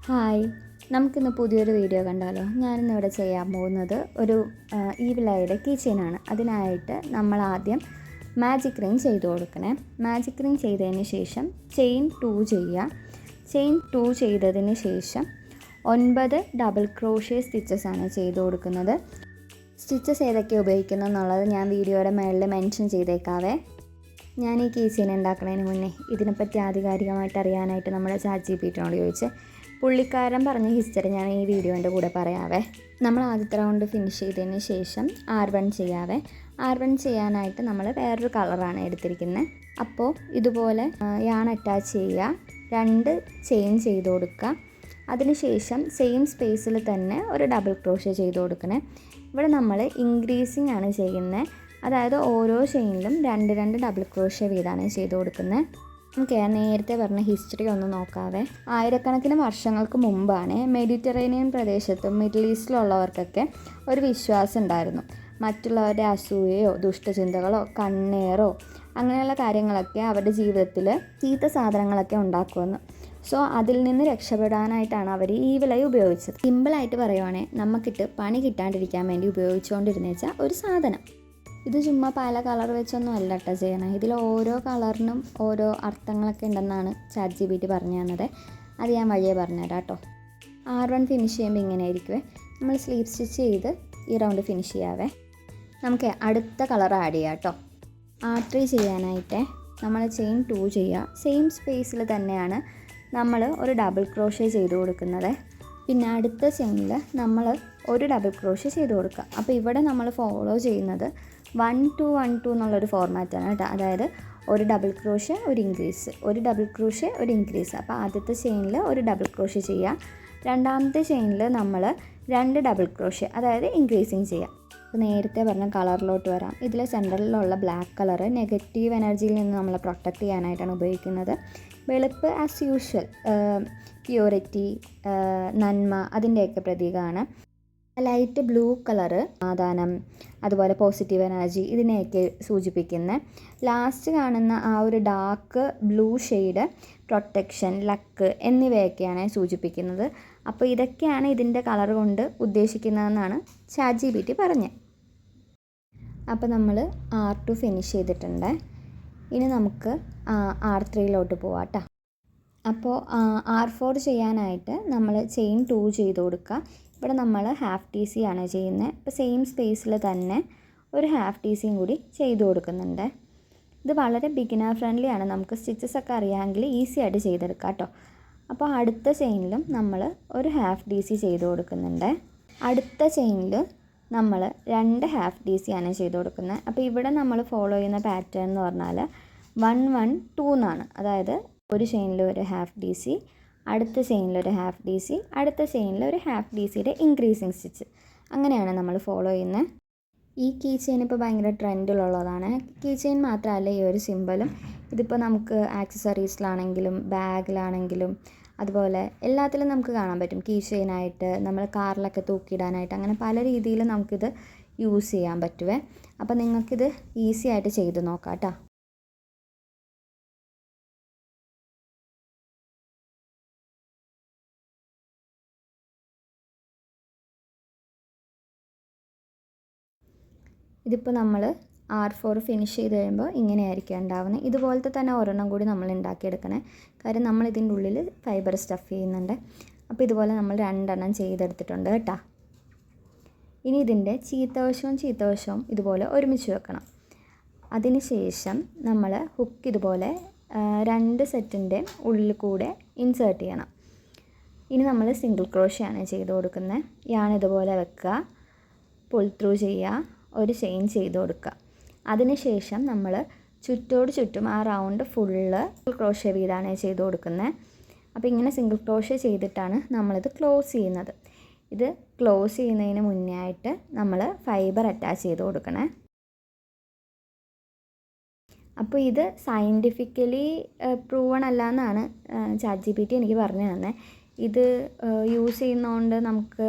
Hi, നമുക്കിന്ന് പുതിയൊരു video കണ്ടാലോ. ഞാനിന്നിവിടെ ചെയ്യാൻ പോകുന്നത് ഒരു ഈവിലയുടെ കീ ചെയിനാണ്. അതിനായിട്ട് നമ്മൾ ആദ്യം മാജിക് റിങ് ചെയ്ത് കൊടുക്കണേ. മാജിക് റിങ് ചെയ്തതിന് ശേഷം ചെയിൻ 2 ചെയ്യുക. ചെയിൻ 2 ചെയ്തതിന് ശേഷം 9 ഡബിൾ ക്രോഷ്യ സ്റ്റിച്ചസ് ആണ് ചെയ്ത് കൊടുക്കുന്നത്. സ്റ്റിച്ചസ് ഏതൊക്കെ ഉപയോഗിക്കുന്നത് എന്നുള്ളത് ഞാൻ വീഡിയോയുടെ മേളിൽ മെൻഷൻ ചെയ്തേക്കാവേ. ഞാൻ ഈ കീ ചെയിൻ ഉണ്ടാക്കുന്നതിന് മുന്നേ ഇതിനെപ്പറ്റി ആധികാരികമായിട്ട് അറിയാനായിട്ട് നമ്മുടെ ChatGPTയോട് ചോദിച്ച് പുള്ളിക്കാരൻ പറഞ്ഞ ഹിസ്റ്ററി ഞാൻ ഈ വീഡിയോൻ്റെ കൂടെ പറയാവേ. നമ്മൾ ആദ്യത്തെ റൗണ്ട് ഫിനിഷ് ചെയ്തതിന് ശേഷം R1 ചെയ്യാവേ. R1 ചെയ്യാനായിട്ട് നമ്മൾ വേറൊരു കളറാണ് എടുത്തിരിക്കുന്നത്. അപ്പോൾ ഇതുപോലെ യാൺ അറ്റാച്ച് ചെയ്യുക, 2 ചെയിൻ ചെയ്ത് കൊടുക്കുക. അതിനുശേഷം സെയിം സ്പേസിൽ തന്നെ ഒരു ഡബിൾ ക്രോഷ്യ ചെയ്ത് കൊടുക്കണേ. ഇവിടെ നമ്മൾ ഇൻക്രീസിങ് ആണ് ചെയ്യുന്നത്, അതായത് ഓരോ ചെയിനിലും 2 ഡബിൾ ക്രോഷ്യ വീതമാണ് ചെയ്ത് കൊടുക്കുന്നത്. നമുക്ക് നേരത്തെ പറഞ്ഞ ഹിസ്റ്ററി ഒന്ന് നോക്കാവേ. ആയിരക്കണക്കിന് വർഷങ്ങൾക്ക് മുമ്പാണ് മെഡിറ്ററേനിയൻ പ്രദേശത്തും മിഡിൽ ഈസ്റ്റിലുള്ളവർക്കൊക്കെ ഒരു വിശ്വാസം ഉണ്ടായിരുന്നു. മറ്റുള്ളവരുടെ അസൂയയോ ദുഷ്ടചിന്തകളോ കണ്ണേറോ അങ്ങനെയുള്ള കാര്യങ്ങളൊക്കെ അവരുടെ ജീവിതത്തിൽ ചീത്ത സാധനങ്ങളൊക്കെ ഉണ്ടാക്കുമെന്ന്. സോ അതിൽ നിന്ന് രക്ഷപ്പെടാനായിട്ടാണ് അവർ ഈ വില ഉപയോഗിച്ചത്. സിമ്പിളായിട്ട് പറയുവാണെങ്കിൽ നമുക്കിട്ട് പണി കിട്ടാണ്ടിരിക്കാൻ വേണ്ടി ഉപയോഗിച്ചുകൊണ്ടിരുന്ന വെച്ചാൽ ഒരു സാധനം. ഇത് ചുമ്മാ പല കളർ വെച്ചൊന്നും അല്ല കേട്ടോ ചെയ്യണം. ഇതിൽ ഓരോ കളറിനും ഓരോ അർത്ഥങ്ങളൊക്കെ ഉണ്ടെന്നാണ് ChatGPT പറഞ്ഞു തന്നത്. അത് ഞാൻ വഴിയെ പറഞ്ഞുതരാം കേട്ടോ. R1 ഫിനിഷ് ചെയ്യുമ്പോൾ ഇങ്ങനെ ആയിരിക്കുമേ. നമ്മൾ സ്ലീവ് സ്റ്റിച്ച് ചെയ്ത് ഈ റൗണ്ട് ഫിനിഷ് ചെയ്യാവേ. നമുക്ക് അടുത്ത കളർ ആഡ് ചെയ്യാം കേട്ടോ. R3 ചെയ്യാനായിട്ട് നമ്മൾ ചെയിൻ 2 ചെയ്യുക. സെയിം സ്പേസിൽ തന്നെയാണ് നമ്മൾ ഒരു ഡബിൾ ക്രോഷ്യ ചെയ്ത് കൊടുക്കുന്നത്. പിന്നെ അടുത്ത ചെയിനിൽ നമ്മൾ ഒരു ഡബിൾ ക്രോഷ്യ ചെയ്ത് കൊടുക്കുക. അപ്പോൾ ഇവിടെ നമ്മൾ ഫോളോ ചെയ്യുന്നത് 1-2-1-2 എന്നുള്ളൊരു ഫോർമാറ്റാണ് കേട്ടോ. അതായത് ഒരു ഡബിൾ ക്രോഷ്യ ഒരു ഇൻക്രീസ്, ഒരു ഡബിൾ ക്രോഷ്യ ഒരു ഇൻക്രീസ്. അപ്പോൾ ആദ്യത്തെ ചെയിനിൽ ഒരു ഡബിൾ ക്രോഷ്യ ചെയ്യുക, രണ്ടാമത്തെ ചെയിനിൽ നമ്മൾ 2 ഡബിൾ ക്രോഷ്യ, അതായത് ഇൻക്രീസിങ് ചെയ്യുക. അപ്പോൾ നേരത്തെ പറഞ്ഞ കളറിലോട്ട് വരാം. ഇതിൽ സെൻറ്ററിലുള്ള ബ്ലാക്ക് കളറ് നെഗറ്റീവ് എനർജിയിൽ നിന്ന് നമ്മളെ പ്രൊട്ടക്റ്റ് ചെയ്യാനായിട്ടാണ് ഉപയോഗിക്കുന്നത്. വെളുപ്പ് ആസ് യൂഷ്വൽ പ്യൂരിറ്റി, നന്മ, അതിൻ്റെയൊക്കെ പ്രതീകമാണ്. ലൈറ്റ് ബ്ലൂ കളറ് സമാധാനം, അതുപോലെ പോസിറ്റീവ് എനർജി, ഇതിനെയൊക്കെ സൂചിപ്പിക്കുന്നത്. ലാസ്റ്റ് കാണുന്ന ആ ഒരു dark blue shade protection, luck എന്നിവയൊക്കെയാണ് സൂചിപ്പിക്കുന്നത്. അപ്പോൾ ഇതൊക്കെയാണ് ഇതിൻ്റെ കളർ കൊണ്ട് ഉദ്ദേശിക്കുന്നതെന്നാണ് ChatGPT പറഞ്ഞത്. അപ്പോൾ നമ്മൾ R2 ഫിനിഷ് ചെയ്തിട്ടുണ്ട്. ഇനി നമുക്ക് R3 പോവാം കേട്ടോ. അപ്പോൾ R4 ചെയ്യാനായിട്ട് നമ്മൾ ചെയിൻ 2 ചെയ്ത് കൊടുക്കുക. ഇവിടെ നമ്മൾ ഹാഫ് TC ആണ് ചെയ്യുന്നത്. ഇപ്പോൾ സെയിം സ്പേസിൽ തന്നെ ഒരു ഹാഫ് TCയും കൂടി ചെയ്ത് കൊടുക്കുന്നുണ്ട്. ഇത് വളരെ ബിഗിനർ ഫ്രണ്ട്ലി ആണ്. നമുക്ക് സ്റ്റിച്ചസ് ഒക്കെ അറിയാമെങ്കിൽ ഈസി ആയിട്ട് ചെയ്തെടുക്കാം കേട്ടോ. അപ്പോൾ അടുത്ത ചെയിനിലും നമ്മൾ ഒരു ഹാഫ് DC ചെയ്ത് കൊടുക്കുന്നുണ്ട്. അടുത്ത ചെയിനിൽ നമ്മൾ 2 ഹാഫ് DC ആണ് ചെയ്ത് കൊടുക്കുന്നത്. അപ്പോൾ ഇവിടെ നമ്മൾ ഫോളോ ചെയ്യുന്ന പാറ്റേൺ എന്ന് പറഞ്ഞാൽ 1-1-2 എന്നാണ്. അതായത് ഒരു ചെയിനിൽ ഒരു ഹാഫ് DC, അടുത്ത ചെയിനിൽ ഒരു ഹാഫ് DC, അടുത്ത ചെയിനിൽ ഒരു ഹാഫ് DCയുടെ ഇൻക്രീസിങ് സ്റ്റിച്ച്. അങ്ങനെയാണ് നമ്മൾ ഫോളോ ചെയ്യുന്നത്. ഈ കീ ചെയിൻ ഇപ്പോൾ ഭയങ്കര ട്രെൻഡിലുള്ളതാണ്. കീ ചെയിൻ മാത്രമല്ല, ഈ ഒരു സിമ്പലും ഇതിപ്പോൾ നമുക്ക് ആക്സസറീസിലാണെങ്കിലും ബാഗിലാണെങ്കിലും അതുപോലെ എല്ലാത്തിലും നമുക്ക് കാണാൻ പറ്റും. കീ ചെയിനായിട്ട് നമ്മൾ കാറിലൊക്കെ തൂക്കിയിടാനായിട്ട് അങ്ങനെ പല രീതിയിൽ നമുക്കിത് യൂസ് ചെയ്യാൻ പറ്റുമേ. അപ്പോൾ നിങ്ങൾക്കിത് ഈസി ആയിട്ട് ചെയ്ത് നോക്കാം കേട്ടോ. ഇതിപ്പോൾ നമ്മൾ R4 ഫിനിഷ് ചെയ്ത് കഴിയുമ്പോൾ ഇങ്ങനെയായിരിക്കും ഉണ്ടാവുന്നത്. ഇതുപോലത്തെ തന്നെ ഒരെണ്ണം കൂടി നമ്മൾ ഉണ്ടാക്കിയെടുക്കണേ. കാര്യം നമ്മൾ ഇതിൻ്റെ ഉള്ളിൽ ഫൈബർ സ്റ്റഫ് ചെയ്യുന്നുണ്ട്. അപ്പോൾ ഇതുപോലെ നമ്മൾ 2 എണ്ണം ചെയ്തെടുത്തിട്ടുണ്ട് കേട്ടോ. ഇനി ഇതിൻ്റെ ചീത്തവശവും ഇതുപോലെ ഒരുമിച്ച് വെക്കണം. അതിന് ശേഷം നമ്മൾ ഹുക്ക് ഇതുപോലെ 2 സെറ്റിൻ്റെ ഉള്ളിൽ കൂടെ ഇൻസേർട്ട് ചെയ്യണം. ഇനി നമ്മൾ സിംഗിൾ ക്രോഷ്യാണ് ചെയ്ത് കൊടുക്കുന്നത്. യാൺ ഇതുപോലെ വെക്കുക, പുൾ ത്രൂ ചെയ്യുക, ഒരു ചെയിൻ ചെയ്ത് കൊടുക്കുക. അതിനുശേഷം നമ്മൾ ചുറ്റും ആ റൗണ്ട് ഫുള്ള് ക്രോഷ്യ വീതമാണ് ചെയ്ത് കൊടുക്കുന്നത്. അപ്പോൾ ഇങ്ങനെ സിംഗിൾ ക്രോഷ്യ ചെയ്തിട്ടാണ് നമ്മളിത് ക്ലോസ് ചെയ്യുന്നത്. ഇത് ക്ലോസ് ചെയ്യുന്നതിന് മുന്നേ ആയിട്ട് നമ്മൾ ഫൈബർ അറ്റാച്ച് ചെയ്ത് കൊടുക്കണേ. അപ്പോൾ ഇത് സയൻറ്റിഫിക്കലി പ്രൂവൺ അല്ല എന്നാണ് ChatGPT എനിക്ക് പറഞ്ഞു തന്നെ. ഇത് യൂസ് ചെയ്യുന്നതുകൊണ്ട് നമുക്ക്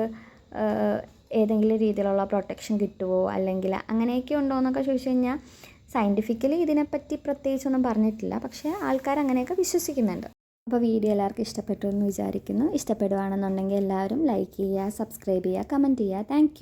ഏതെങ്കിലും രീതിയിലുള്ള പ്രൊട്ടക്ഷൻ കിട്ടുമോ അല്ലെങ്കിൽ അങ്ങനെയൊക്കെ ഉണ്ടോ എന്നൊക്കെ ചോദിച്ചു കഴിഞ്ഞാൽ സയൻറ്റിഫിക്കലി ഇതിനെപ്പറ്റി പ്രത്യേകിച്ചൊന്നും പറഞ്ഞിട്ടില്ല. പക്ഷേ ആൾക്കാർ അങ്ങനെയൊക്കെ വിശ്വസിക്കുന്നുണ്ട്. അപ്പോൾ വീഡിയോ എല്ലാവർക്കും ഇഷ്ടപ്പെട്ടു എന്ന് വിചാരിക്കുന്നു. ഇഷ്ടപ്പെടുകയാണെന്നുണ്ടെങ്കിൽ എല്ലാവരും ലൈക്ക് ചെയ്യുക, സബ്സ്ക്രൈബ് ചെയ്യുക, കമൻറ്റ് ചെയ്യുക. താങ്ക്